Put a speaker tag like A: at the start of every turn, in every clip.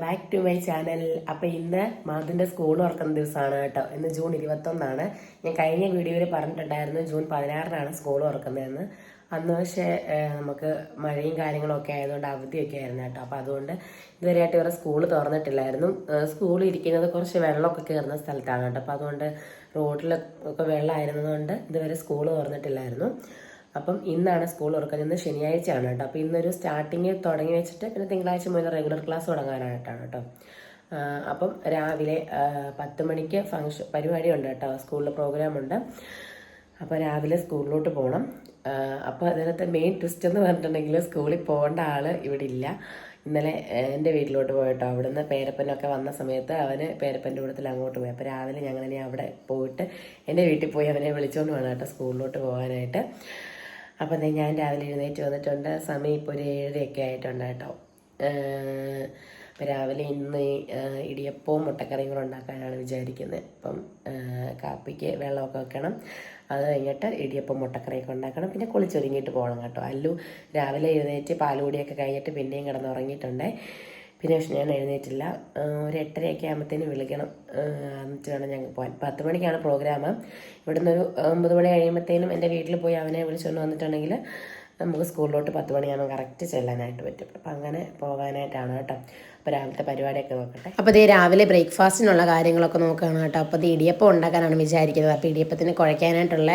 A: Back to my channel. അപ്പോൾ ഇന്ന് മാധുവിൻ്റെ school തുറക്കുന്ന ദിവസമാണ് കേട്ടോ. ഇന്ന് ജൂൺ 21. ഞാൻ കഴിഞ്ഞ വീഡിയോയിൽ പറഞ്ഞിട്ടുണ്ടായിരുന്നു ജൂൺ 16 സ്കൂൾ തുറക്കുന്നതെന്ന്. അന്ന് പക്ഷേ നമുക്ക് മഴയും കാര്യങ്ങളൊക്കെ ആയതുകൊണ്ട് അവധിയൊക്കെ ആയിരുന്നു കേട്ടോ. അപ്പോൾ അതുകൊണ്ട് ഇതുവരെയായിട്ട് ഇവരുടെ സ്കൂൾ തുറന്നിട്ടില്ലായിരുന്നു. സ്കൂൾ ഇരിക്കുന്നത് കുറച്ച് വെള്ളമൊക്കെ കയറുന്ന സ്ഥലത്താണ് കേട്ടോ. അപ്പോൾ അതുകൊണ്ട് റോഡിലൊക്കെ വെള്ളമായിരുന്നതുകൊണ്ട് ഇതുവരെ സ്കൂൾ തുറന്നിട്ടില്ലായിരുന്നു. അപ്പം ഇന്നാണ് സ്കൂൾ തുറക്കുന്നത്. ഇന്ന് ശനിയാഴ്ചയാണ് കേട്ടോ. അപ്പോൾ ഇന്നൊരു സ്റ്റാർട്ടിങ് തുടങ്ങി വെച്ചിട്ട് പിന്നെ തിങ്കളാഴ്ച മുതൽ റെഗുലർ ക്ലാസ് തുടങ്ങാനായിട്ടാണ് കേട്ടോ. അപ്പം രാവിലെ 10 മണിക്ക് പരിപാടി ഉണ്ട് കേട്ടോ. സ്കൂളിൽ പ്രോഗ്രാമുണ്ട്. അപ്പോൾ രാവിലെ സ്കൂളിലോട്ട് പോകണം. അപ്പോൾ അതിനകത്ത് മെയിൻ ട്വിസ്റ്റ് എന്ന് പറഞ്ഞിട്ടുണ്ടെങ്കിൽ സ്കൂളിൽ പോകേണ്ട ആൾ ഇവിടെ ഇല്ല. ഇന്നലെ എൻ്റെ വീട്ടിലോട്ട് പോയിട്ടോ. അവിടുന്ന് പേരപ്പനൊക്കെ വന്ന സമയത്ത് അവന് പേരപ്പൻ്റെ കൂട്ടത്തിൽ അങ്ങോട്ട് പോയി. അപ്പോൾ രാവിലെ ഞങ്ങളിനി അവിടെ പോയിട്ട് എൻ്റെ വീട്ടിൽ പോയി അവനെ വിളിച്ചുകൊണ്ട് വേണം കേട്ടോ സ്കൂളിലോട്ട് പോകാനായിട്ട്. അപ്പം ഞാൻ രാവിലെ എഴുന്നേറ്റ് വന്നിട്ടുണ്ട്. സമയം ഇപ്പോൾ ഒരു 7:30 ആയിട്ടുണ്ട് കേട്ടോ. അപ്പം രാവിലെ ഇന്ന് ഇടിയപ്പവും മുട്ടക്കറിയും കൂടെ ഉണ്ടാക്കാനാണ് വിചാരിക്കുന്നത്. അപ്പം കാപ്പിക്ക് വെള്ളമൊക്കെ വെക്കണം. അത് കഴിഞ്ഞിട്ട് ഇടിയപ്പം മുട്ടക്കറിയൊക്കെ ഉണ്ടാക്കണം. പിന്നെ കുളിച്ചൊരുങ്ങിയിട്ട് പോകണം കേട്ടോ. അല്ലു രാവിലെ എഴുന്നേറ്റ് പാലുകൂടിയൊക്കെ കഴിഞ്ഞിട്ട് പിന്നെയും കിടന്നുറങ്ങിയിട്ടുണ്ടേ. പിന്നെ പക്ഷെ ഞാൻ എഴുന്നേറ്റില്ല. ഒരു 8:30 ആകുമ്പോഴത്തേനും വിളിക്കണം. എന്നിട്ട് വേണം ഞങ്ങൾ പോകാൻ. 10 മണിക്കാണ് പ്രോഗ്രാം. ഇവിടുന്ന് ഒരു 9 മണി കഴിയുമ്പോഴത്തേനും എൻ്റെ വീട്ടിൽ പോയി അവനെ വിളിച്ചുകൊണ്ട് വന്നിട്ടുണ്ടെങ്കിൽ നമുക്ക് സ്കൂളിലോട്ട് 10 മണിയാകുമ്പോൾ കറക്റ്റ് ചെല്ലാനായിട്ട് പറ്റും. അപ്പം അങ്ങനെ പോകാനായിട്ടാണ് കേട്ടോ. അപ്പോൾ രാവിലത്തെ പരിപാടിയൊക്കെ നോക്കട്ടെ. അപ്പോൾ ഇത് രാവിലെ ബ്രേക്ക്ഫാസ്റ്റിനുള്ള കാര്യങ്ങളൊക്കെ നോക്കുകയാണ് കേട്ടോ. അപ്പോൾ ഇത് ഇടിയപ്പം ഉണ്ടാക്കാനാണ് വിചാരിക്കുന്നത്. അപ്പോൾ ഇടിയപ്പത്തിന് കുഴയ്ക്കാനായിട്ടുള്ള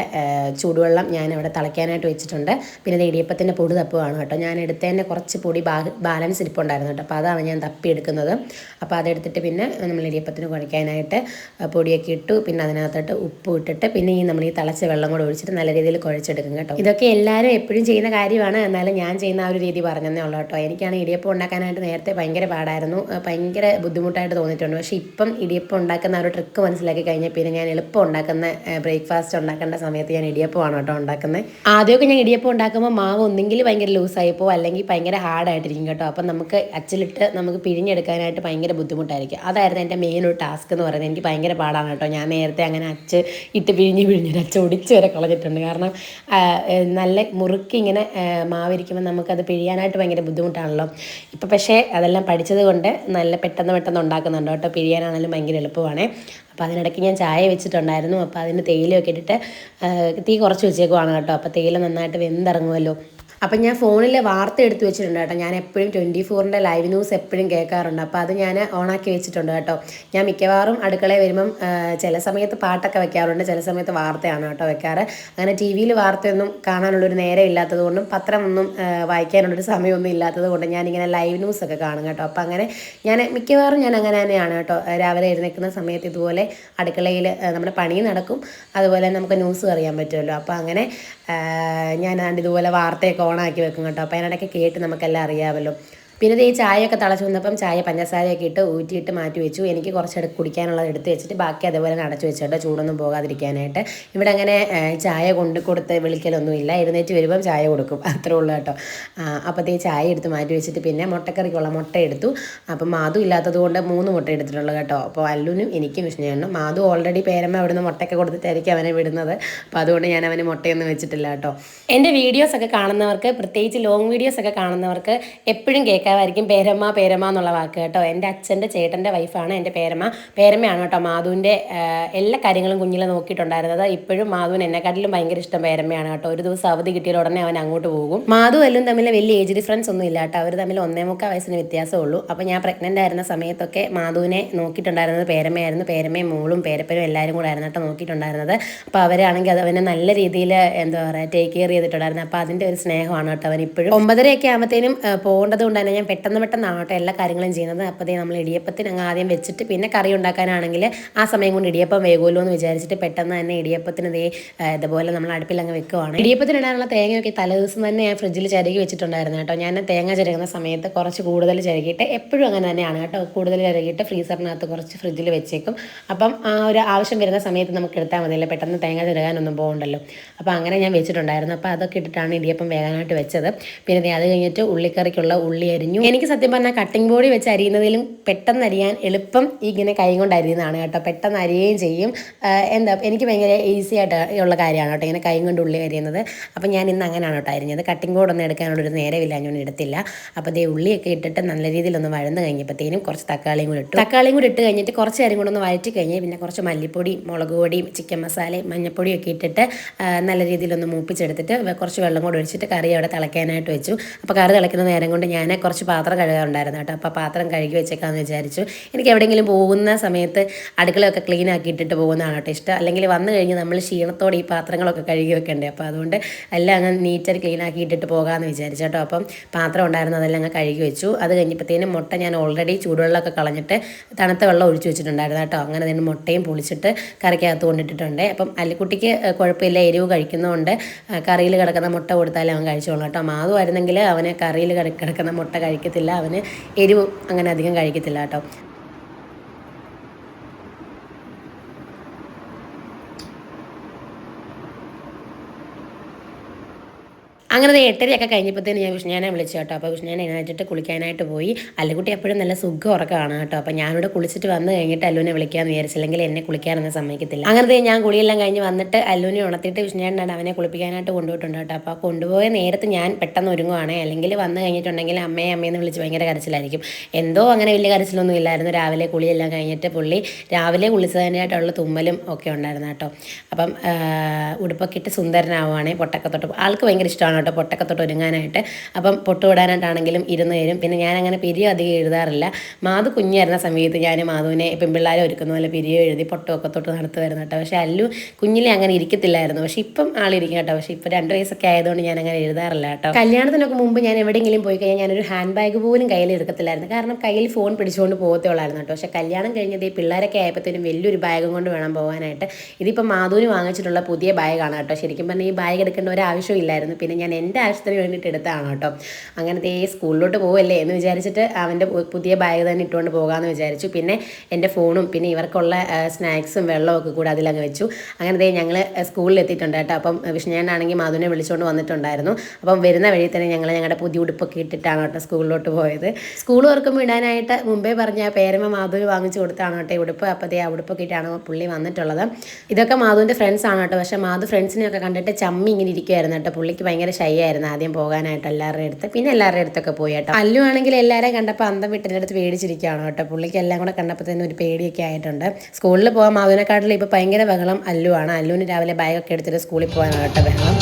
A: ചൂടുവെള്ളം ഞാൻ ഇവിടെ തിളയ്ക്കാനായിട്ട് വെച്ചിട്ടുണ്ട്. പിന്നെ ഇത് ഇടിയപ്പത്തിൻ്റെ പൊടി തപ്പുകയാണ് കേട്ടോ. ഞാൻ എടുത്തതിൻ്റെ കുറച്ച് പൊടി ബാലൻസ് ഇരിപ്പുണ്ടായിരുന്നു കേട്ടോ. അപ്പോൾ അതാണ് ഞാൻ തപ്പിയെടുക്കുന്നത്. അപ്പോൾ അതെടുത്തിട്ട് പിന്നെ നമ്മൾ ഇടിയപ്പത്തിന് കുഴയ്ക്കാനായിട്ട് പൊടിയൊക്കെ ഇട്ടു. പിന്നെ അതിനകത്തോട്ട് ഉപ്പ് ഇട്ടിട്ട് പിന്നെ നമ്മൾ ഈ തിളച്ച വെള്ളം കൂടെ ഒഴിച്ചിട്ട് നല്ല രീതിയിൽ കുഴച്ചെടുക്കും കേട്ടോ. ഇതൊക്കെ എല്ലാവരും എപ്പോഴും ചെയ്യുന്ന കാര്യമാണ്. എന്നാലും ഞാൻ ചെയ്യുന്ന ആ ഒരു രീതി പറഞ്ഞതേ ഉള്ളൂ കേട്ടോ. എനിക്കാണ് ഇടിയപ്പം ഉണ്ടാക്കാനായിട്ട് നേരത്തെ ഭയങ്കര ഭയങ്കര ബുദ്ധിമുട്ടായിട്ട് തോന്നിയിട്ടുണ്ട്. പക്ഷേ ഇപ്പം ഇടിയപ്പം ഉണ്ടാക്കുന്ന ആ ഒരു ട്രിക്ക് മനസ്സിലാക്കി കഴിഞ്ഞാൽ പിന്നെ ഞാൻ എളുപ്പം ഉണ്ടാക്കുന്ന ബ്രേക്ക്ഫാസ്റ്റ് ഉണ്ടാക്കേണ്ട സമയത്ത് ഞാൻ ഇടിയപ്പമാണ് കേട്ടോ ഉണ്ടാക്കുന്നത്. ആദ്യമൊക്കെ ഞാൻ ഇടിയപ്പം ഉണ്ടാക്കുമ്പോൾ മാവ് ഒന്നെങ്കിൽ ഭയങ്കര ലൂസായിപ്പോൾ അല്ലെങ്കിൽ ഭയങ്കര ഹാർഡായിട്ടിരിക്കും കേട്ടോ. അപ്പം നമുക്ക് അച്ചിലിട്ട് നമുക്ക് പിഴിഞ്ഞെടുക്കാനായിട്ട് ഭയങ്കര ബുദ്ധിമുട്ടായിരിക്കും. അതായിരുന്നു എൻ്റെ മെയിൻ ഒരു ടാസ്ക് എന്ന് പറയുന്നത്. എനിക്ക് ഭയങ്കര പാടാണ് കേട്ടോ. ഞാൻ നേരത്തെ അങ്ങനെ അച്ച് ഇട്ട് പിഴിഞ്ഞൊരു അച്ച് ഒടിച്ച് വരെ കളഞ്ഞിട്ടുണ്ട്. കാരണം നല്ല മുറുക്കി ഇങ്ങനെ മാവിരിക്കുമ്പോൾ നമുക്കത് പിഴിയാനായിട്ട് ഭയങ്കര ബുദ്ധിമുട്ടാണല്ലോ. ഇപ്പം പക്ഷേ അതെല്ലാം പഠിച്ചത് കൊണ്ട് നല്ല പെട്ടെന്ന് ഉണ്ടാക്കുന്നുണ്ട് കേട്ടോ. പിഴിയാനാണെങ്കിലും ഭയങ്കര എളുപ്പമാണ്. അപ്പോൾ അതിനിടയ്ക്ക് ഞാൻ ചായ വെച്ചിട്ടുണ്ടായിരുന്നു. അപ്പോൾ അതിന് തേയിലയൊക്കെ ഇട്ടിട്ട് തീ കുറച്ച് വെച്ചേക്കുവാണ് കേട്ടോ. അപ്പോൾ തേയില നന്നായിട്ട് വെന്തിറങ്ങുമല്ലോ. അപ്പം ഞാൻ ഫോണിൽ വാർത്ത എടുത്ത് വെച്ചിട്ടുണ്ട് കേട്ടോ. ഞാൻ എപ്പോഴും 24-ൻ്റെ ലൈവ് ന്യൂസ് എപ്പോഴും കേൾക്കാറുണ്ട്. അപ്പോൾ അത് ഞാൻ ഓണാക്കി വെച്ചിട്ടുണ്ട് കേട്ടോ. ഞാൻ മിക്കവാറും അടുക്കളയിൽ വരുമ്പം ചില സമയത്ത് പാട്ടൊക്കെ വെക്കാറുണ്ട്, ചില സമയത്ത് വാർത്തയാണ് കേട്ടോ വെക്കാറ്. അങ്ങനെ ടി വിയിൽ വാർത്തയൊന്നും കാണാനുള്ളൊരു നേരം ഇല്ലാത്തത് കൊണ്ടും പത്രമൊന്നും വായിക്കാനുള്ളൊരു സമയമൊന്നും ഇല്ലാത്തത് കൊണ്ട് ഞാനിങ്ങനെ ലൈവ് ന്യൂസൊക്കെ കാണും കേട്ടോ. അപ്പോൾ അങ്ങനെ മിക്കവാറും ഞാൻ അങ്ങനെ തന്നെയാണ് കേട്ടോ. രാവിലെ എഴുന്നേൽക്കുന്ന സമയത്ത് ഇതുപോലെ അടുക്കളയിൽ നമ്മുടെ പണി നടക്കും, അതുപോലെ നമുക്ക് ന്യൂസ് അറിയാൻ പറ്റുമല്ലോ. അപ്പോൾ അങ്ങനെ ഞാൻ ഇതുപോലെ വാർത്തയൊക്കെ ഓണാക്കി വെക്കും കേട്ടോ. അപ്പോൾ അതിനിടയ്ക്ക് കേട്ട് നമുക്കെല്ലാം അറിയാമല്ലോ. പിന്നെ ഈ ചായയൊക്കെ തിളച്ച് വന്നപ്പം ചായ പഞ്ചസാരയൊക്കെ ഇട്ട് ഊറ്റിയിട്ട് മാറ്റി വെച്ചു. എനിക്ക് കുറച്ചെടുത്ത് കുടിക്കാനുള്ളത് എടുത്ത് വെച്ചിട്ട് ബാക്കി അതേപോലെ അടച്ചു വെച്ചിട്ട് ചൂടൊന്നും പോകാതിരിക്കാനായിട്ട്. ഇവിടെ അങ്ങനെ ചായ കൊടുത്ത് വിളിക്കലൊന്നുമില്ല. എഴുന്നേറ്റ് വരുമ്പം ചായ കൊടുക്കും, അത്രേ ഉള്ളൂ കേട്ടോ. അപ്പോഴത്തേ ചായ എടുത്ത് മാറ്റി വെച്ചിട്ട് പിന്നെ മുട്ടക്കറിക്കുള്ള മുട്ട എടുത്തു. അപ്പം മാധു ഇല്ലാത്തത് കൊണ്ട് 3 മുട്ട എടുത്തിട്ടുള്ളൂ കേട്ടോ. അപ്പോൾ അല്ലുനും എനിക്കും വിഷ്ണുവേണ്ണനും. മാധു ഓൾറെഡി പേരമ്മ അവിടുന്ന് മുട്ടയൊക്കെ കൊടുത്തിട്ടായിരിക്കും അവനെ വിടുന്നത്. അപ്പോൾ അതുകൊണ്ട് ഞാൻ അവന് മുട്ടയൊന്നും വെച്ചിട്ടില്ല കേട്ടോ. എൻ്റെ വീഡിയോസൊക്കെ കാണുന്നവർക്ക്, പ്രത്യേകിച്ച് ലോങ് വീഡിയോസൊക്കെ കാണുന്നവർക്ക് എപ്പോഴും കേൾക്കാമായിരിക്കും പേരമ്മ എന്നുള്ള വാക്ക് കേട്ടോ. എൻ്റെ അച്ഛൻ്റെ ചേട്ടൻ്റെ വൈഫാണ് എൻ്റെ പേരമ്മയാണ് കേട്ടോ. മാധുവിൻ്റെ എല്ലാ കാര്യങ്ങളും കുഞ്ഞിലെ നോക്കിയിട്ടുണ്ടായിരുന്നത്. ഇപ്പോഴും മാധുവിന് എന്നെക്കാട്ടിലും ഭയങ്കര ഇഷ്ടം പേരമ്മയാണ് കേട്ടോ. ഒരു ദിവസം അവധി കിട്ടിയ ഉടനെ അവൻ അങ്ങോട്ട് പോകും. മാധു എല്ലാം തമ്മിൽ വലിയ ഏജ് ഡിഫറൻസ് ഒന്നും ഇല്ല കേട്ടോ. അവർ തമ്മിൽ 1.25 വയസ്സിന് വ്യത്യാസമുള്ളൂ. അപ്പോൾ ഞാൻ പ്രഗ്നൻ്റ് ആയിരുന്ന സമയത്തൊക്കെ മാധുവിനെ നോക്കിയിട്ടുണ്ടായിരുന്നത് പേരമ്മയായിരുന്നു. പേരമ്മയും മോളും പേരപ്പനും എല്ലാവരും കൂടെ ആയിരുന്നു കേട്ടോ നോക്കിയിട്ടുണ്ടായിരുന്നത്. അപ്പോൾ അവരാണെങ്കിൽ അത് അവനെ നല്ല രീതിയിൽ എന്താ പറയുക ടേക്ക് കെയർ ചെയ്തിട്ടുണ്ടായിരുന്നു. അപ്പോൾ അതിൻ്റെ ഒരു സ്നേഹമാണ് കേട്ടോ അവൻ ഇപ്പോഴും. 9:30 ആകുമ്പോഴത്തേനും പോകേണ്ടത് കൊണ്ട് തന്നെ ഞാൻ പെട്ടെന്നാവട്ടെ എല്ലാ കാര്യങ്ങളും ചെയ്യുന്നത്. അപ്പോൾ നമ്മൾ ഇടിയപ്പത്തിന് അങ്ങ് ആദ്യം വെച്ചിട്ട് പിന്നെ കറി ഉണ്ടാക്കാനാണെങ്കിൽ ആ സമയം കൊണ്ട് ഇടിയപ്പം വേകുമല്ലോ എന്ന് വിചാരിച്ചിട്ട് പെട്ടെന്ന് തന്നെ ഇടിയപ്പത്തിന് ഇതുപോലെ നമ്മൾ അടുപ്പിൽ അങ്ങ് വെക്കുവാണ്. ഇടിയപ്പത്തിനിടാനുള്ള തേങ്ങയൊക്കെ തലേദിവസം തന്നെ ഞാൻ ഫ്രിഡ്ജിൽ ചിരകി വെച്ചിട്ടുണ്ടായിരുന്നു കേട്ടോ. ഞാൻ തേങ്ങ ചിരകുന്ന സമയത്ത് കുറച്ച് കൂടുതൽ ചിരകിയിട്ട് എപ്പോഴും അങ്ങനെ തന്നെയാണ് കേട്ടോ. കൂടുതൽ ചിരകിയിട്ട് ഫ്രീസറിനകത്ത് കുറച്ച് ഫ്രിഡ്ജിൽ വെച്ചേക്കും. അപ്പം ആ ഒരു ആവശ്യം വരുന്ന സമയത്ത് നമുക്ക് എടുത്താൽ മതിയല്ലോ, പെട്ടെന്ന് തേങ്ങ ചിരകാനൊന്നും പോകണ്ടല്ലോ. അപ്പോൾ അങ്ങനെ ഞാൻ വെച്ചിട്ടുണ്ടായിരുന്നു. അപ്പോൾ അതൊക്കെ ഇട്ടിട്ടാണ് ഇടിയപ്പം വേകാനായിട്ട് വെച്ചത്. പിന്നെ അത് കഴിഞ്ഞിട്ട് ഉള്ളിക്കറിക്കുള്ള ഉള്ളി അരിഞ്ഞു. എനിക്ക് സത്യം പറഞ്ഞാൽ കട്ടിംഗ് ബോർഡിൽ വെച്ച് അരിയുന്നതിലും പെട്ടെന്ന് അരിയാൻ എളുപ്പം ഇങ്ങനെ കൈ കൊണ്ട് അരിയുന്നതാണ് കേട്ടോ. പെട്ടെന്ന് അരിയുകയും ചെയ്യും. എനിക്ക് ഭയങ്കര ഈസി ആയിട്ട് ഉള്ള കാര്യമാണ് കേട്ടോ ഇങ്ങനെ കൈ കൊണ്ട് ഉള്ളി അരിയുന്നത്. അപ്പം ഞാൻ ഇന്ന് അങ്ങനെയാണ് കേട്ടോ അരിഞ്ഞത്. കട്ടിംഗ് ബോർഡൊന്നും എടുക്കാനുള്ളൊരു നേരമില്ല, ഞാൻ എടുത്തില്ല. അപ്പോൾ ദേ ഉള്ളിയൊക്കെ ഇട്ടിട്ട് നല്ല രീതിയിലൊന്ന് വഴന്ന് കഴിഞ്ഞപ്പോഴത്തേനും കുറച്ച് തക്കാളിയും കൂടി ഇട്ടു. തക്കാളിയും കൂടി ഇട്ട് കഴിഞ്ഞിട്ട് കുറച്ച് നേരം കൂടെ ഒന്ന് വഴറ്റി കഴിഞ്ഞ് പിന്നെ കുറച്ച് മല്ലിപ്പൊടി, മുളക് പൊടിയും, ചിക്കൻ മസാലയും, മഞ്ഞൾപ്പൊടിയും ഒക്കെ ഇട്ടിട്ട് നല്ല രീതിയിലൊന്ന് മൂപ്പിച്ചെടുത്തിട്ട് കുറച്ച് വെള്ളം കൂടെ ഒഴിച്ചിട്ട് കറി അവിടെ തിളയ്ക്കാനായിട്ട് വെച്ചു. അപ്പോൾ കറി തിളയ്ക്കുന്ന നേരം കൊണ്ട് ഞാൻ കുറച്ച് പാത്രം കഴുകാറുണ്ടായിരുന്നു കേട്ടോ. അപ്പോൾ പാത്രം കഴുകി വെച്ചേക്കാമെന്ന് വിചാരിച്ചു. എനിക്ക് എവിടെയെങ്കിലും പോകുന്ന സമയത്ത് അടുക്കളയൊക്കെ ക്ലീൻ ആക്കി ഇട്ടിട്ട് പോകുന്നതാണ് കേട്ടോ ഇഷ്ടം. അല്ലെങ്കിൽ വന്നു കഴിഞ്ഞ് നമ്മൾ ക്ഷീണത്തോടെ ഈ പാത്രങ്ങളൊക്കെ കഴുകി വെക്കണ്ടേ. അപ്പോൾ അതുകൊണ്ട് എല്ലാം അങ്ങ് നീറ്റായിട്ട് ക്ലീൻ ആക്കി ഇട്ടിട്ട് പോകാമെന്ന് വിചാരിച്ചു കേട്ടോ. അപ്പം പാത്രം ഉണ്ടായിരുന്നു, അതെല്ലാം അങ്ങ് കഴുകി വെച്ചു. അത് കഴിഞ്ഞപ്പോഴത്തേനും മുട്ട ഞാൻ ഓൾറെഡി ചൂടുവെള്ളമൊക്കെ കളഞ്ഞിട്ട് തണുത്ത വെള്ളം ഒഴിച്ചു വെച്ചിട്ടുണ്ടായിരുന്നു കേട്ടോ. അങ്ങനെ തന്നെ മുട്ടയും പൊളിച്ചിട്ട് കറിക്കകത്ത് കൊണ്ടിട്ടിട്ടുണ്ട്. അപ്പം അല്ലിക്കുട്ടിക്ക് കുഴപ്പമില്ല, എരിവ് കഴിക്കുന്നതുകൊണ്ട് കറിയിൽ കിടക്കുന്ന മുട്ട കൊടുത്താലും അവൻ കഴിച്ചോളൂ കേട്ടോ. മാധു ആയിരുന്നെങ്കിൽ അവന് കറിയിൽ കിടക്കുന്ന മുട്ട കഴിക്കത്തില്ല, അവന് എരിവ് അങ്ങനെ അധികം കഴിക്കത്തില്ല കേട്ടോ. അങ്ങനെ 8:30 കഴിഞ്ഞപ്പോഴത്തേന് ഞാൻ വിഷ്ണുവിനെ വിളിച്ചു കേട്ടോ. അപ്പോൾ വിഷ്ണുവിനെ എഴുന്നേറ്റിട്ട് കുളിക്കാനായിട്ട് പോയി. അല്ലുകുട്ടി എപ്പോഴും നല്ല സുഖം ഉറക്കമാണ് കേട്ടോ. അപ്പോൾ ഞാനിവിടെ കുളിച്ചിട്ട് വന്ന് കഴിഞ്ഞിട്ട് അല്ലുവിനെ വിളിക്കാമെന്ന് വിചാരിച്ചില്ലെങ്കിൽ എന്നെ കുളിക്കാനൊന്നും സമ്മതിക്കത്തില്ല. അങ്ങനത്തെ ഞാൻ കുളിയെല്ലാം കഴിഞ്ഞ് വന്നിട്ട് അല്ലുവിനെ ഉണർത്തിയിട്ട് വിഷ്ണുവിനാണ് അവനെ കുളിപ്പിക്കാനായിട്ട് കൊണ്ടുപോയിട്ടുണ്ട് കേട്ടോ. അപ്പോൾ കൊണ്ടുപോയ നേരത്ത് ഞാൻ പെട്ടെന്ന് ഒരുങ്ങുവാണ്. അല്ലെങ്കിൽ വന്ന് കഴിഞ്ഞിട്ടുണ്ടെങ്കിൽ അമ്മയെന്ന് വിളിച്ച് ഭയങ്കര കരച്ചിലായിരിക്കും. എന്തോ അങ്ങനെ വലിയ കരച്ചിലൊന്നും ഇല്ലായിരുന്നു. രാവിലെ കുളിയെല്ലാം കഴിഞ്ഞിട്ട് പുള്ളി രാവിലെ കുളിച്ചതിനായിട്ടുള്ള തുമ്മലും ഒക്കെ ഉണ്ടായിരുന്നു കേട്ടോ. അപ്പം ഉടുപ്പൊക്കെ ഇട്ട് സുന്ദരനാവുകയാണെ പൊട്ടൊക്കെ തൊട്ട് ആൾക്ക് ഭയങ്കര ഇഷ്ടമാണ് കേട്ടോ പൊട്ടൊക്കെ തൊട്ട് ഒരുങ്ങാനായിട്ട്. അപ്പം പൊട്ട് വിടാനായിട്ടാണെങ്കിലും ഇരുന്ന് തരും. പിന്നെ ഞാൻ അങ്ങനെ പിരിയോ അധികം എഴുതാറില്ല. മാധു കുഞ്ഞായിരുന്ന സമയത്ത് ഞാൻ മാധുവിനെ പെൺപിള്ളാരെ ഒരുക്കുന്ന പോലെ പിരിയോ എഴുതി പൊട്ടൊക്കെ തൊട്ട് നടത്തുമായിരുന്നു കേട്ടോ. പക്ഷേ അല്ലു കുഞ്ഞിലെ അങ്ങനെ ഇരിക്കത്തില്ലായിരുന്നു. പക്ഷേ ഇപ്പം ആളിരിക്കും കേട്ടോ. പക്ഷേ ഇപ്പോൾ 2 വയസ്സൊക്കെ ആയതുകൊണ്ട് ഞാൻ അങ്ങനെ എഴുതാറില്ല കേട്ടോ. കല്യാണത്തിനൊക്കെ മുമ്പ് ഞാൻ എവിടെയെങ്കിലും പോയി കഴിഞ്ഞാൽ ഞാനൊരു ഹാൻഡ് ബാഗ് പോലും കയ്യിൽ എടുക്കത്തില്ലായിരുന്നു. കാരണം കയ്യിൽ ഫോൺ പിടിച്ചുകൊണ്ട് പോകത്തേ ഉള്ളായിരുന്നു കേട്ടോ. പക്ഷേ കല്യാണം കഴിഞ്ഞത് ഈ പിള്ളേരൊക്കെ ആയപ്പോഴത്തേനും വലിയൊരു ബാഗും കൊണ്ട് വേണം പോകാനായിട്ട്. ഇതിപ്പോൾ മാധുവിന് വാങ്ങിച്ചിട്ടുള്ള പുതിയ ബാഗാണ് കേട്ടോ. ശരിക്കും പറഞ്ഞാൽ ഈ ബാഗ് എടുക്കേണ്ട ഒരു ആവശ്യമില്ലായിരുന്നു. പിന്നെ ഞാൻ എൻ്റെ ആവശ്യത്തിന് വേണ്ടിയിട്ട് എടുത്തതാണ് കേട്ടോ. അങ്ങനത്തെ ഈ സ്കൂളിലോട്ട് പോവല്ലേ എന്ന് വിചാരിച്ചിട്ട് അവൻ്റെ പുതിയ ബാഗ് തന്നെ ഇട്ടുകൊണ്ട് പോകാമെന്ന് വിചാരിച്ചു. പിന്നെ എൻ്റെ ഫോണും പിന്നെ ഇവർക്കുള്ള സ്നാക്സും വെള്ളമൊക്കെ കൂടെ അതിലങ്ങ് വെച്ചു. അങ്ങനത്തെ ഞങ്ങൾ സ്കൂളിൽ എത്തിയിട്ടുണ്ട് കേട്ടോ. അപ്പം വിഷ്ണുവിനാണെങ്കിൽ മാധുവിനെ വിളിച്ചുകൊണ്ട് വന്നിട്ടുണ്ടായിരുന്നു. അപ്പം വരുന്ന വഴി തന്നെ ഞങ്ങളുടെ പുതിയ ഉടുപ്പൊക്കെ ഇട്ടിട്ടാണ് കേട്ടോ സ്കൂളിലോട്ട് പോയത്. സ്കൂൾ തുറക്കുമ്പോൾ ഇടാനായിട്ട് മുമ്പേ പറഞ്ഞ പേരമ്മ മാധുവിന് വാങ്ങിച്ചു കൊടുത്താണ് കേട്ടോ ഉടുപ്പ്. അപ്പോൾ ആ ഉടുപ്പൊക്കെ ഇട്ടാണ് പുള്ളി വന്നിട്ടുള്ളത്. ഇതൊക്കെ മാധുവിൻ്റെ ഫ്രണ്ട്സ് ആണ് കേട്ടോ. പക്ഷേ മാധു ഫ്രണ്ട്സിനെയൊക്കെ കണ്ടിട്ട് ചമ്മി ഇങ്ങനെ ഇരിക്കുമായിരുന്നു കേട്ടോ. പുള്ളിക്ക് ഭയങ്കര ഷൈ ആയിരുന്നു ആദ്യം പോകാനായിട്ട് എല്ലാവരുടെ അടുത്ത്. പിന്നെ എല്ലാവരുടെ അടുത്തൊക്കെ പോയി കേട്ടോ. അല്ലു ആണെങ്കിൽ എല്ലാവരെയും കണ്ടപ്പോൾ അന്തം വിട്ടിൻ്റെ അടുത്ത് പേടിച്ചിരിക്കുകയാണ് കേട്ടോ. പുള്ളിക്ക് എല്ലാം കൂടെ കണ്ടപ്പോൾ തന്നെ ഒരു പേടിയൊക്കെ ആയിട്ടുണ്ട്. സ്കൂളിൽ പോകാൻ മാധുവിനെക്കാട്ടിലും ഇപ്പോൾ ഭയങ്കര ബഹളം അല്ലുവാണ്. അല്ലുവിന് രാവിലെ ബാഗൊക്കെ എടുത്തിട്ട് സ്കൂളിൽ പോകാനാണ് കേട്ടോ ബഹളം.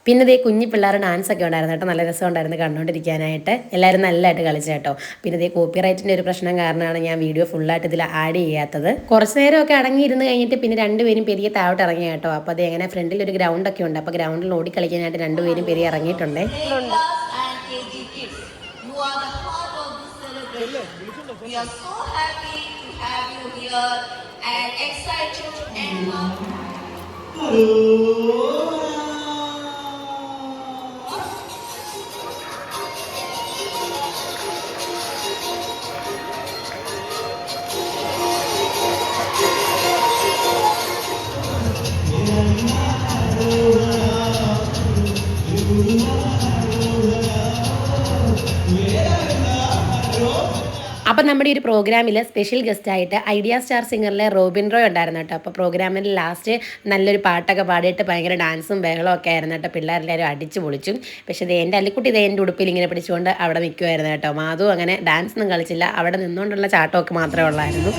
A: പിന്നെ ഇതേ കുഞ്ഞി പിള്ളേരുടെ ഡാൻസൊക്കെ ഉണ്ടായിരുന്നു കേട്ടോ. നല്ല രസമുണ്ടായിരുന്നു കണ്ടുകൊണ്ടിരിക്കാനായിട്ട്. എല്ലാവരും നല്ലതായിട്ട് കളിച്ചു കേട്ടോ. പിന്നെ ഇതേ കോപ്പിറൈറ്റിൻ്റെ ഒരു പ്രശ്നം കാരണമാണ് ഞാൻ വീഡിയോ ഫുള്ളായിട്ട് ഇതിൽ ആഡ് ചെയ്യാത്തത്. കുറച്ച് നേരമൊക്കെ അടങ്ങിയിരുന്ന് കഴിഞ്ഞിട്ട് പിന്നെ 2 പേരും പെരിയെ താഴോട്ട് ഇറങ്ങി കേട്ടോ. അപ്പോൾ അത് എങ്ങനെ ഫ്രണ്ടിൽ ഒരു ഗ്രൗണ്ടൊക്കെ ഉണ്ട്. അപ്പോൾ ഗ്രൗണ്ടിൽ ഓടി കളിക്കാനായിട്ട് 2 പേരും പെരിയെ ഇറങ്ങിയിട്ടുണ്ട്. അപ്പം നമ്മുടെ ഈ ഒരു പ്രോഗ്രാമിൽ സ്പെഷ്യൽ ഗസ്റ്റായിട്ട് ഐഡിയ സ്റ്റാർ സിംഗറിലെ റോബിൻ റോയ് ഉണ്ടായിരുന്നു കേട്ടോ. അപ്പോൾ പ്രോഗ്രാമിൽ ലാസ്റ്റ് നല്ലൊരു പാട്ടൊക്കെ പാടിയിട്ട് ഭയങ്കര ഡാൻസും ബഹളവും ഒക്കെ ആയിരുന്നു കേട്ടോ. പിള്ളേരെല്ലാവരും അടിച്ചു പൊളിച്ചു. പക്ഷേ ഇത് എൻ്റെ അല്ലിക്കുട്ടി ഇത് എൻ്റെ ഉടുപ്പിൽ ഇങ്ങനെ പിടിച്ചുകൊണ്ട് അവിടെ നിൽക്കുമായിരുന്നു കേട്ടോ. മാധു അങ്ങനെ ഡാൻസ് ഒന്നും കളിച്ചില്ല, അവിടെ നിന്നുകൊണ്ടുള്ള ചാട്ടമൊക്കെ മാത്രമേ ഉള്ളായിരുന്നു.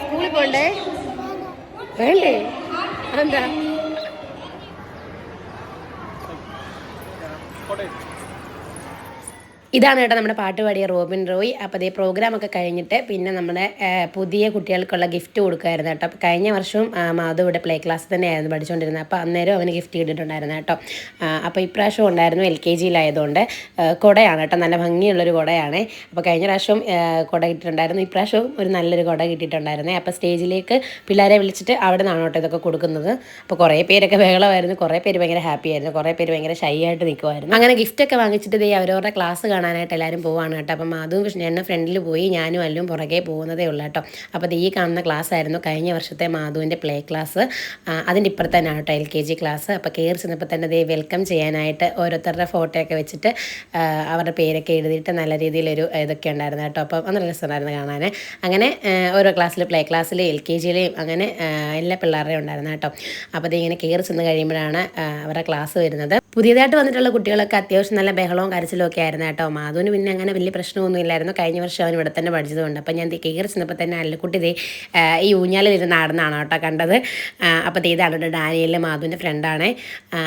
A: സ്കൂളിൽ പോണ്ടേ വേണ്ടേ എന്താ ഇതാണ് കേട്ടോ നമ്മുടെ പാട്ട് പാടിയ റോബിൻ റോയ്. അപ്പോൾ അതേ പ്രോഗ്രാമൊക്കെ കഴിഞ്ഞിട്ട് പിന്നെ നമ്മുടെ പുതിയ കുട്ടികൾക്കുള്ള ഗിഫ്റ്റ് കൊടുക്കുമായിരുന്നു കേട്ടോ. അപ്പോൾ കഴിഞ്ഞ വർഷവും മാധു ഇവിടെ പ്ലേ ക്ലാസ് തന്നെയായിരുന്നു പഠിച്ചുകൊണ്ടിരുന്നത്. അപ്പോൾ അന്നേരം അവന് ഗിഫ്റ്റ് കിട്ടിയിട്ടുണ്ടായിരുന്നു കേട്ടോ. അപ്പോൾ ഇപ്രാവശ്യം ഉണ്ടായിരുന്നു LKG-യിലായതുകൊണ്ട് കുടയാണ് കേട്ടോ. നല്ല ഭംഗിയുള്ളൊരു കുടയാണ്. അപ്പോൾ കഴിഞ്ഞ പ്രാവശ്യം കുട കിട്ടിയിട്ടുണ്ടായിരുന്നു. ഇപ്രാവശ്യവും ഒരു നല്ലൊരു കുട കിട്ടിയിട്ടുണ്ടായിരുന്നേ. അപ്പോൾ സ്റ്റേജിലേക്ക് പിള്ളേരെ വിളിച്ചിട്ട് അവിടെ നിന്നാണ് കേട്ടോ ഇതൊക്കെ കൊടുക്കുന്നത്. അപ്പോൾ കുറേ പേരൊക്കെ ബഹളമായിരുന്നു, കുറേ പേര് ഭയങ്കര ഹാപ്പി ആയിരുന്നു, കുറേ പേര് ഭയങ്കര ഷൈ ആയിട്ട് നിൽക്കുമായിരുന്നു. അങ്ങനെ ഗിഫ്റ്റൊക്കെ വാങ്ങിച്ചിട്ട് ഇതേ അവരവരുടെ ക്ലാസ് കാണാനായിട്ട് എല്ലാവരും പോവാണ് കേട്ടോ. അപ്പം അതും വിഷ്ണുവിൻ്റെ ഫ്രണ്ടിൽ പോയി, ഞാനും അല്ലും പുറകെ പോകുന്നതേ ഉള്ളൂ കേട്ടോ. അപ്പോൾ ഈ കാണുന്ന ക്ലാസ് ആയിരുന്നു കഴിഞ്ഞ വർഷത്തെ മാധുവിൻ്റെ പ്ലേ ക്ലാസ്. അതിൻ്റെ ഇപ്പുറത്ത് തന്നെയാണ് കേട്ടോ LKG ക്ലാസ്. അപ്പോൾ കയറി ചെന്നപ്പോൾ തന്നെ വെൽക്കം ചെയ്യാനായിട്ട് ഓരോരുത്തരുടെ ഫോട്ടോയൊക്കെ വെച്ചിട്ട് അവരുടെ പേരൊക്കെ എഴുതിയിട്ട് നല്ല രീതിയിലൊരു ഇതൊക്കെ ഉണ്ടായിരുന്നു കേട്ടോ. അപ്പോൾ നല്ല രസമുണ്ടായിരുന്നു കാണാൻ. അങ്ങനെ ഓരോ ക്ലാസ്സിൽ പ്ലേ ക്ലാസ്സിൽ LKGയിലെയും അങ്ങനെ എല്ലാ പിള്ളേരുടെയും ഉണ്ടായിരുന്നു കേട്ടോ. അപ്പോൾ ഇങ്ങനെ കയറി ചെന്ന് കഴിയുമ്പോഴാണ് അവരുടെ ക്ലാസ് വരുന്നത്. പുതിയതായിട്ട് വന്നിട്ടുള്ള കുട്ടികളൊക്കെ അത്യാവശ്യം നല്ല ബഹളവും കരച്ചിലും ഒക്കെ ആയിരുന്നു കേട്ടോ. മാധുവിന് പിന്നെ അങ്ങനെ വലിയ പ്രശ്നമൊന്നും ഇല്ലായിരുന്നു. കഴിഞ്ഞ വർഷം അവൻ ഇവിടെ തന്നെ പഠിച്ചതുകൊണ്ട്. അപ്പം ഞാൻ കയറി ചെന്നപ്പോൾ തന്നെ അല്ലക്കുട്ടി ഈ ഊഞ്ഞാലിരുന്ന് ആടുന്നതാണ് കേട്ടോ കണ്ടത്. അപ്പോൾ ഇതാണ് ഡാനിയലിൽ മാധുവിൻ്റെ ഫ്രണ്ടാണ്.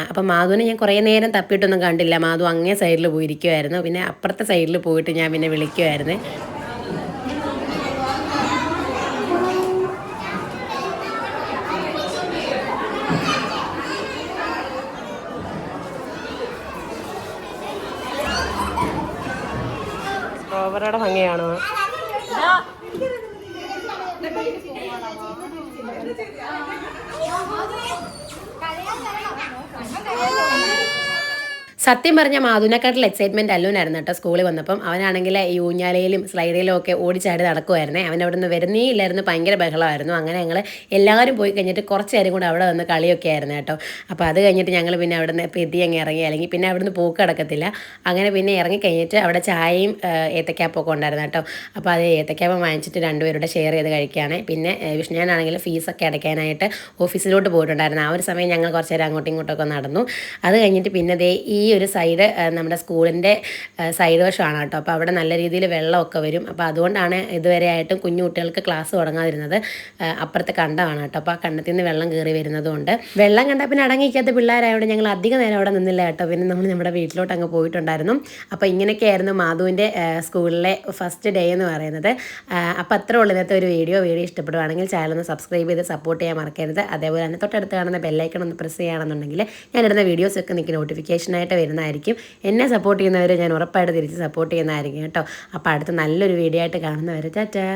A: അപ്പം മാധുവിനെ ഞാൻ കുറേ നേരം തപ്പിയിട്ടൊന്നും കണ്ടില്ല. മാധു അങ്ങേ സൈഡിൽ പോയിരിക്കുമായിരുന്നു. പിന്നെ അപ്പുറത്തെ സൈഡിൽ പോയിട്ട് ഞാൻ പിന്നെ വിളിക്കുമായിരുന്നു. സ്ട്രോബറിയുടെ ഭംഗിയാണോ? സത്യം പറഞ്ഞാൽ മാധുവിനെക്കാട്ടിൽ എക്സൈറ്റ്മെൻറ്റ് അല്ലുവിനായിരുന്നു കേട്ടോ സ്കൂളിൽ വന്നപ്പം. അവനാണെങ്കിൽ ഈ ഊഞ്ഞാലയിലും സ്ലൈഡിലും ഒക്കെ ഓടിച്ചാടി നടക്കുമായിരുന്നേ. അവൻ അവിടെ നിന്ന് വരുന്നേ ഇല്ലായിരുന്നു, ഭയങ്കര ബഹളമായിരുന്നു. അങ്ങനെ ഞങ്ങൾ എല്ലാവരും പോയി കഴിഞ്ഞിട്ട് കുറച്ച് നേരം കൂടെ അവിടെ വന്ന് കളിയൊക്കെ ആയിരുന്നു കേട്ടോ. അപ്പോൾ അത് കഴിഞ്ഞിട്ട് ഞങ്ങൾ പിന്നെ അവിടെ നിന്ന് പെതി അങ്ങ് ഇറങ്ങി, അല്ലെങ്കിൽ പിന്നെ അവിടെ നിന്ന് പോക്ക് കിടക്കത്തില്ല. അങ്ങനെ പിന്നെ ഇറങ്ങിക്കഴിഞ്ഞിട്ട് അവിടെ ചായയും ഏത്തക്കാപ്പൊക്കെ ഉണ്ടായിരുന്നു കേട്ടോ. അപ്പോൾ അത് ഏത്തക്കാപ്പം വാങ്ങിച്ചിട്ട് രണ്ടുപേരുടെ ഷെയർ ചെയ്ത് കഴിക്കുകയാണ്. പിന്നെ വിഷ്ണുവിനാണെങ്കിൽ ഫീസൊക്കെ അടയ്ക്കാനായിട്ട് ഓഫീസിലോട്ട് പോയിട്ടുണ്ടായിരുന്നു. ആ ഒരു സമയം ഞങ്ങൾ കുറച്ച് നേരം അങ്ങോട്ടും ഇങ്ങോട്ടൊക്കെ നടന്നു. അത് കഴിഞ്ഞിട്ട് പിന്നെ ഈ ഒരു സൈഡ് നമ്മുടെ സ്കൂളിൻ്റെ സൈഡ് വശമാണ് കേട്ടോ. അപ്പോൾ അവിടെ നല്ല രീതിയിൽ വെള്ളമൊക്കെ വരും. അപ്പോൾ അതുകൊണ്ടാണ് ഇതുവരെ ആയിട്ടും കുഞ്ഞു കുട്ടികൾക്ക് ക്ലാസ് തുടങ്ങാതിരുന്നത്. അപ്പുറത്തെ കണ്ടമാണ് കേട്ടോ. അപ്പോൾ ആ കണ്ടത്തിൽ നിന്ന് വെള്ളം കയറി വരുന്നതുകൊണ്ട് വെള്ളം കണ്ടാൽ പിന്നെ അടങ്ങിക്കാത്ത പിള്ളേരായതുകൊണ്ട് ഞങ്ങൾ അധികം നേരം അവിടെ നിന്നില്ല കേട്ടോ. പിന്നെ നമ്മൾ നമ്മുടെ വീട്ടിലോട്ട് അങ്ങ് പോയിട്ടുണ്ടായിരുന്നു. അപ്പോൾ ഇങ്ങനെയൊക്കെയായിരുന്നു മാധുവിൻ്റെ സ്കൂളിലെ ഫസ്റ്റ് ഡേ എന്ന് പറയുന്നത്. അപ്പോൾ അത്ര ഉള്ളൂ ഇന്നത്തെ ഒരു വീഡിയോ ഇഷ്ടപ്പെടുവാണെങ്കിൽ ചാനൽ ഒന്ന് സബ്സ്ക്രൈബ് ചെയ്ത് സപ്പോർട്ട് ചെയ്യാൻ മറക്കരുത്. അതേപോലെ തന്നെ തൊട്ടടുത്ത് കാണുന്ന ബെല്ലൈക്കൺ ഒന്ന് പ്രസ് ചെയ്യുകയാണെന്നുണ്ടെങ്കിൽ ഞാനിടുന്ന വീഡിയോസൊക്കെ നിങ്ങൾക്ക് നോട്ടിഫിക്കേഷനായിട്ട് വരുന്നതായിരിക്കും. എന്നെ സപ്പോർട്ട് ചെയ്യുന്നവരെ ഞാൻ ഉറപ്പായിട്ട് തിരിച്ച് സപ്പോർട്ട് ചെയ്യുന്നതായിരിക്കും കേട്ടോ. അപ്പോൾ അടുത്ത നല്ലൊരു വീഡിയോ ആയിട്ട് കാണുന്നവരെ ടാറ്റാ.